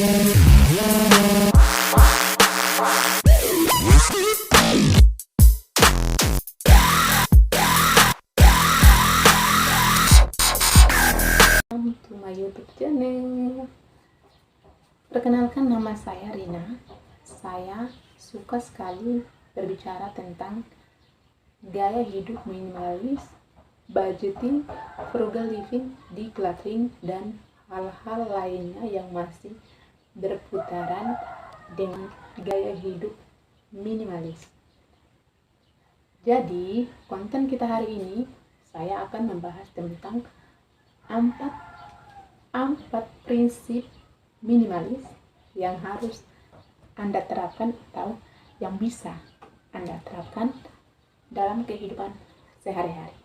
To my YouTube channel. Perkenalkan, nama saya Rina. Saya suka sekali berbicara tentang gaya hidup minimalis, budgeting, frugal living, decluttering, dan hal-hal lainnya yang masih berputaran dengan gaya hidup minimalis. Jadi, konten kita hari ini saya akan membahas tentang empat prinsip minimalis yang harus Anda terapkan atau yang bisa Anda terapkan dalam kehidupan sehari-hari.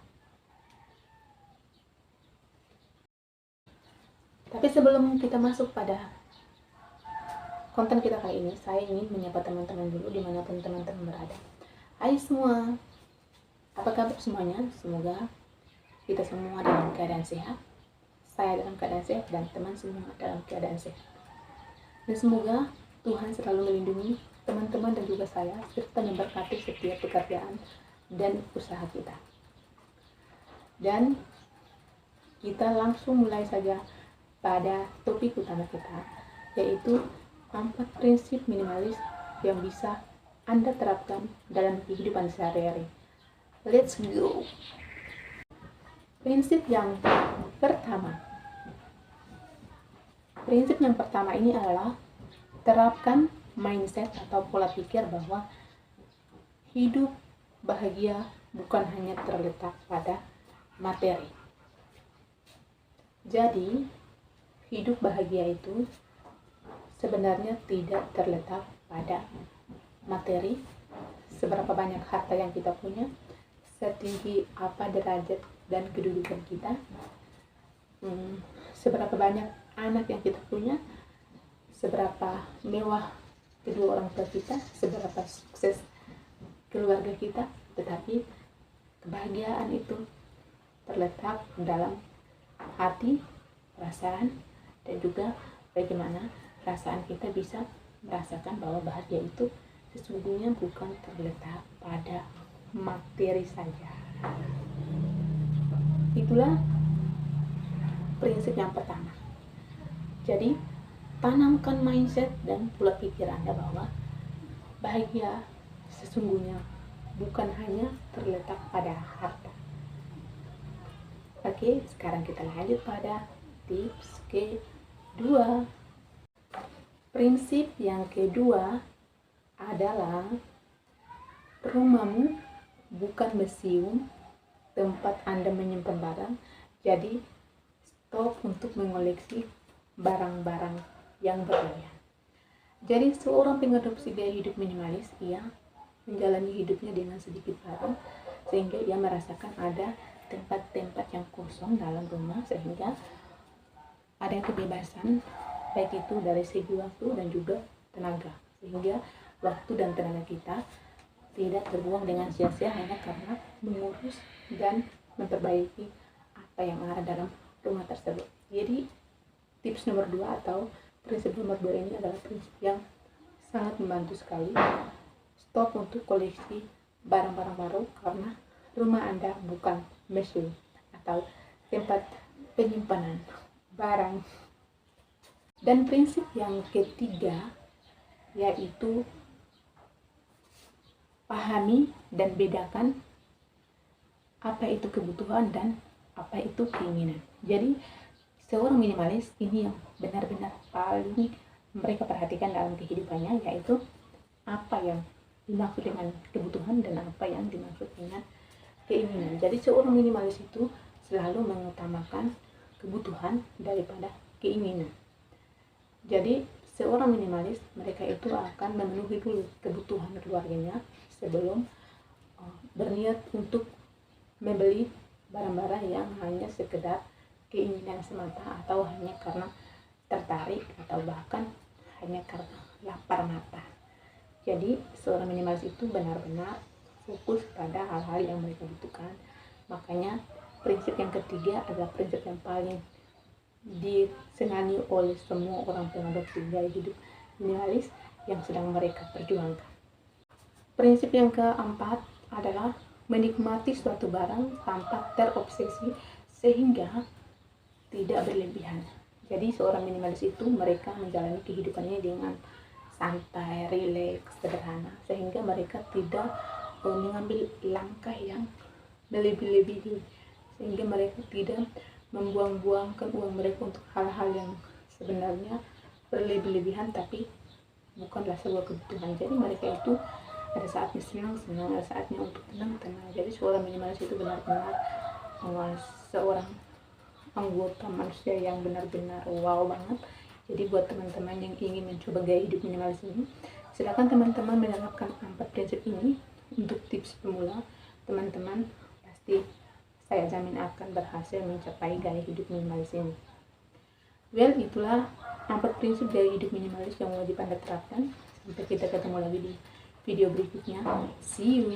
Tapi sebelum kita masuk pada konten kita kali ini, saya ingin menyapa teman-teman dulu dimanapun teman-teman berada. Hai semua, apa kabar semuanya? Semoga kita semua dalam keadaan sehat, saya dalam keadaan sehat, dan teman semua dalam keadaan sehat. Dan semoga Tuhan selalu melindungi teman-teman dan juga saya, serta memberkati setiap pekerjaan dan usaha kita. Dan kita langsung mulai saja pada topik utama kita, yaitu 4 prinsip minimalis yang bisa Anda terapkan dalam kehidupan sehari-hari. Let's go! Prinsip yang pertama ini adalah terapkan mindset atau pola pikir bahwa hidup bahagia bukan hanya terletak pada materi. Jadi, hidup bahagia itu sebenarnya tidak terletak pada materi, seberapa banyak harta yang kita punya, setinggi apa derajat dan kedudukan kita, seberapa banyak anak yang kita punya, seberapa mewah kedua orang tua kita, seberapa sukses keluarga kita. Tetapi kebahagiaan itu terletak dalam hati, perasaan, dan juga bagaimana perasaan kita bisa merasakan bahwa bahagia itu sesungguhnya bukan terletak pada materi saja. Itulah prinsip yang pertama. Jadi, tanamkan mindset dan pola pikir Anda bahwa bahagia sesungguhnya bukan hanya terletak pada harta. Oke, sekarang kita lanjut pada tips kedua. Prinsip yang kedua adalah rumahmu bukan museum tempat Anda menyimpan barang. Jadi, stop untuk mengoleksi barang-barang yang berlebihan. Jadi, seorang pengadopsi gaya hidup minimalis, ia menjalani hidupnya dengan sedikit barang, sehingga ia merasakan ada tempat-tempat yang kosong dalam rumah, sehingga ada kebebasan, baik itu dari segi waktu dan juga tenaga, sehingga waktu dan tenaga kita tidak terbuang dengan sia-sia hanya karena mengurus dan memperbaiki apa yang ada dalam rumah tersebut. Jadi, tips nomor 2 atau prinsip nomor 2 ini adalah prinsip yang sangat membantu sekali. Stop untuk koleksi barang-barang baru, karena rumah Anda bukan museum atau tempat penyimpanan barang. Dan prinsip yang ketiga yaitu pahami dan bedakan apa itu kebutuhan dan apa itu keinginan. Jadi, seorang minimalis ini yang benar-benar paling mereka perhatikan dalam kehidupannya, yaitu apa yang dimaksud dengan kebutuhan dan apa yang dimaksud dengan keinginan. Jadi, seorang minimalis itu selalu mengutamakan kebutuhan daripada keinginan. Jadi, seorang minimalis, mereka itu akan memenuhi dulu kebutuhan keluarganya sebelum berniat untuk membeli barang-barang yang hanya sekedar keinginan semata, atau hanya karena tertarik, atau bahkan hanya karena lapar mata. Jadi, seorang minimalis itu benar-benar fokus pada hal-hal yang mereka butuhkan. Makanya prinsip yang ketiga adalah prinsip yang paling disengani oleh semua orang pengadopsi gaya hidup minimalis yang sedang mereka perjuangkan. Prinsip yang keempat adalah menikmati suatu barang tanpa terobsesi sehingga tidak berlebihan. Jadi seorang minimalis itu mereka menjalani kehidupannya dengan santai, rileks, sederhana, sehingga mereka tidak mengambil langkah yang berlebih-lebihi, sehingga mereka tidak membuang-buangkan uang mereka untuk hal-hal yang sebenarnya berlebih-lebihan tapi bukanlah sebuah kebutuhan. Jadi mereka itu ada saatnya senang-senang, ada saatnya untuk tenang-tenang. Jadi seorang minimalis itu benar-benar seorang anggota manusia yang benar-benar wow banget. Jadi buat teman-teman yang ingin mencoba gaya hidup minimalis ini, silakan teman-teman menerapkan 4 prinsip ini untuk tips pemula. Teman-teman pasti saya jamin akan berhasil mencapai gaya hidup minimalis ini. Well, itulah 4 prinsip gaya hidup minimalis yang wajib Anda terapkan. Sampai kita ketemu lagi di video berikutnya. See you.